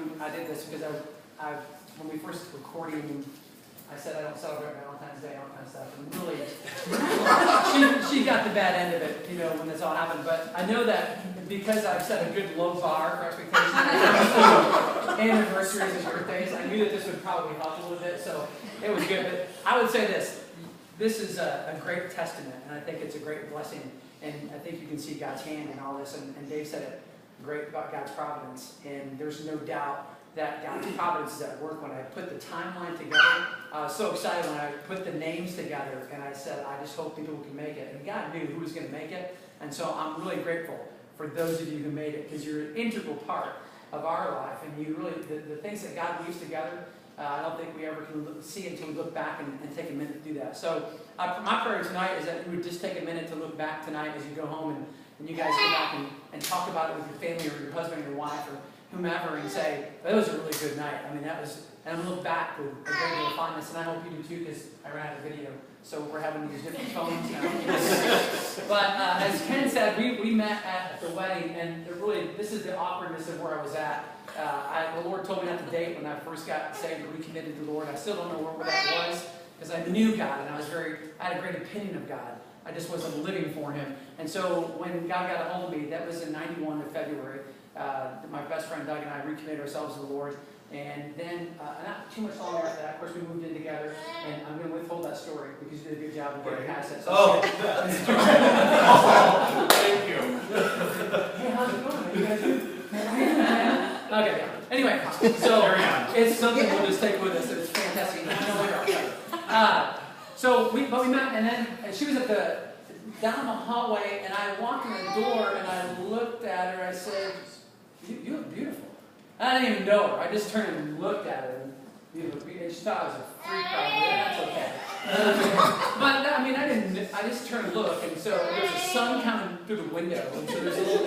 when I did this because when we first were courting, I said I don't celebrate Valentine's Day, all kind of stuff. And really, she got the bad end of it, you know, when this all happened. But I know that because I've set a good low bar for expectations, anniversaries and birthdays, I knew that this would probably help a little bit. So it was good. But I would say this. This is a great testament, and I think it's a great blessing. And I think you can see God's hand in all this. And Dave said it great about God's providence. And there's no doubt that God's providence is at work. When I put the timeline together, I was so excited when I put the names together, and I said, I just hope people can make it. And God knew who was going to make it, and so I'm really grateful for those of you who made it, because you're an integral part of our life, and you really, the things that God weaves together, I don't think we ever can see until we look back and take a minute to do that. So my prayer tonight is that you would just take a minute to look back tonight as you go home, and you guys go back and talk about it with your family or your husband or your wife or whomever, and say, that was a really good night. I mean, that was, and I'm looking back with a great deal of fondness, and I hope you do too, because I ran out of video, so we're having these different phones now. But as Ken said, we met at the wedding, and really, this is the awkwardness of where I was at. The Lord told me not to date when I first got saved or recommitted to the Lord. I still don't know where that was, because I knew God, and I had a great opinion of God. I just wasn't living for Him. And so when God got a hold of me, that was in '91 of February. My best friend Doug and I recommitted ourselves to the Lord. And then, not too much longer after that, of course, we moved in together. And I'm going to withhold that story because you did a good job of getting past it. So thank you. Hey, how's it going? You guys good? Okay. Anyway, so it's something we'll just take with us. It's fantastic. So we met, and then she was down the hallway, and I walked in the door, and I looked at her. I said, "You look beautiful." I didn't even know her. I just turned and looked at her, and she thought I was a freak, probably. That's okay. But I mean, I just turned and looked, and so there's a sun coming through the window, and so there's a little.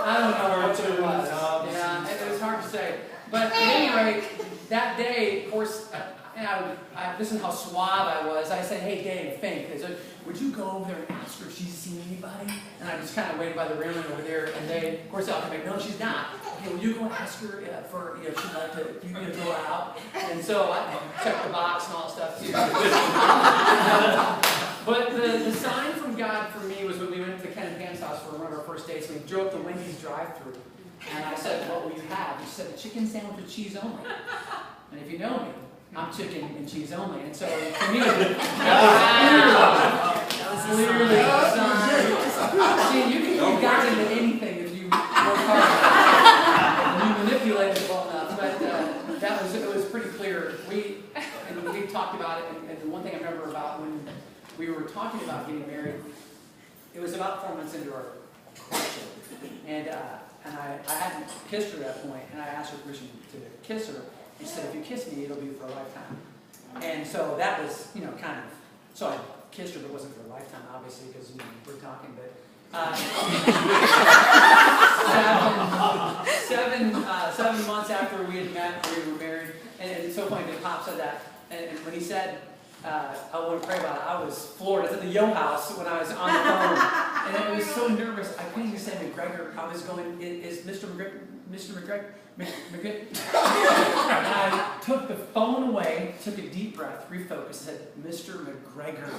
I don't know what it was. Yeah, it was hard to say. But at any rate, that day, of course. This is how suave I was. I said, "Hey, Dave, Fink, would you go over there and ask her if she's seen anybody?" And I just kind of waited by the railing over there, and they, of course, they'll come back, "No, she's not." "Okay, will you go and ask her for if she'd like to go out?" And so I checked the box and all that stuff too. But the sign from God for me was when we went to Ken and Pam's house for one of our first dates. We drove to Wendy's drive-thru, and I said, "What will you have?" She said, "A chicken sandwich with cheese only." And if you know me, I'm chicken and cheese only, and so for me, that was clearly a sign. See, you can get guys into anything if you work hard and you manipulate it well enough. But it was pretty clear. We talked about it, and the one thing I remember about when we were talking about getting married, it was about 4 months into our courtship, and I hadn't kissed her at that point, and I asked her permission to kiss her. She said, "If you kiss me, it'll be for a lifetime." And so that was, kind of, so I kissed her, but it wasn't for a lifetime, obviously, because, we're talking, but, 7 months after we had met, we were married, and it's so funny that Pop said that, and when he said, I want to pray about it, I was floored. I was at the Yo house when I was on the phone, and I was so nervous, I couldn't even say McGregor. I was going, is Mr. McGregor? I took the phone away, took a deep breath, refocused, said, "Mr. McGregor."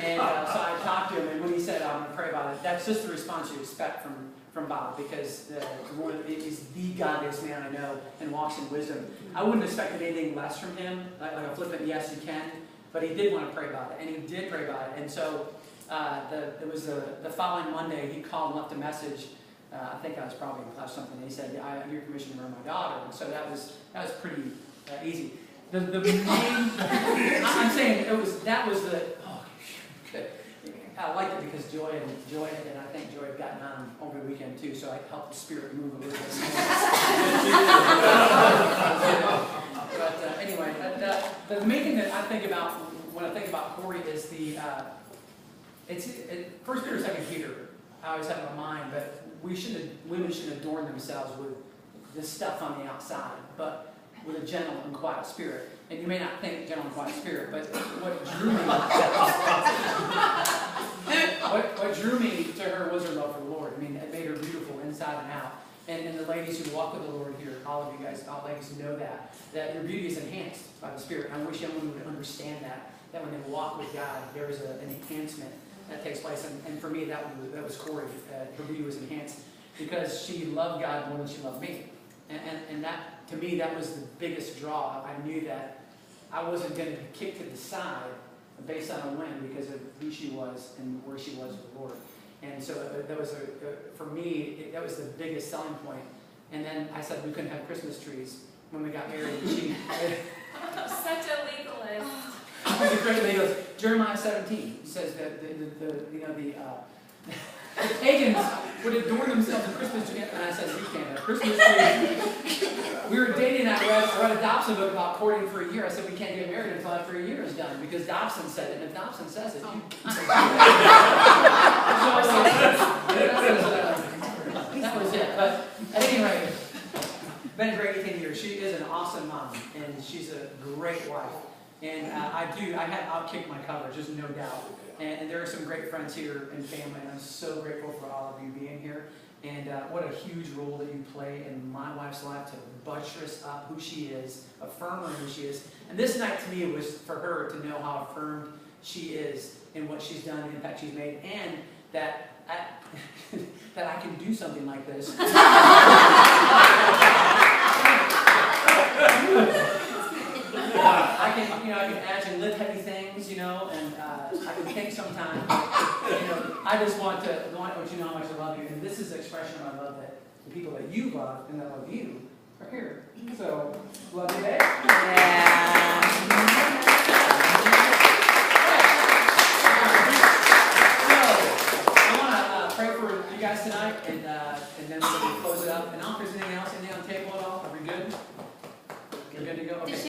And so I talked to him, and when he said, "I'm going to pray about it," that's just the response you expect from Bob, because he's the godliest man I know and walks in wisdom. I wouldn't have expected anything less from him, like a flippant "yes, you can," but he did want to pray about it, and he did pray about it. And so it was the following Monday, he called and left a message. I think I was probably in class or something. And he said, "I have your permission to marry my daughter." And so that was pretty easy. The main, I'm saying that was the, oh, good. I liked it because Joy, and I think Joy had gotten on over the weekend too, so I helped the spirit move a little bit. But anyway, the main thing that I think about when I think about Cory is it's 1 Peter, 2 Peter. I always have in my mind, but women shouldn't adorn themselves with the stuff on the outside, but with a gentle and quiet spirit. And you may not think gentle and quiet spirit, but what drew me to her was her love for the Lord. I mean, the ladies who walk with the Lord here, all of you guys, all ladies know that your beauty is enhanced by the Spirit. And I wish everyone would understand that when they walk with God, there is an enhancement that takes place. And for me, that was Cory. Her beauty was enhanced because she loved God more than she loved me. And that, to me, that was the biggest draw. I knew that I wasn't going to be kicked to the side based on a whim because of who she was and where she was with the Lord. And so that was, for me, that was the biggest selling point. And then I said we couldn't have Christmas trees when we got married. She such a legalist. She's a great legalist. Jeremiah 17 says that the pagans would adorn themselves with Christmas trees. And I said, we can't have Christmas trees. We were dating, I read a Dobson book about courting for a year. I said, we can't get married until after a year is done, because Dobson said it, and if Dobson says it, that was it. But at any rate, been a great 18 years. She is an awesome mom, and she's a great wife. And I'll kick my cover, just no doubt. And there are some great friends here and family, and I'm so grateful for all of you being here. And what a huge role that you play in my wife's life to buttress up who she is, affirm her who she is. And this night to me was for her to know how affirmed she is in what she's done, the impact she's made, and that I can do something like this. I can actually lift heavy things, and I can think sometimes. I just want you to know how much I love you, and this is the expression of my love that the people that you love and that love you are here. So, love you, babe. Yeah. So, I want to pray for you guys tonight, and then we're going to close it up. And I don't know if there's anything else on the table at all. Are we good? We're good to go. Okay.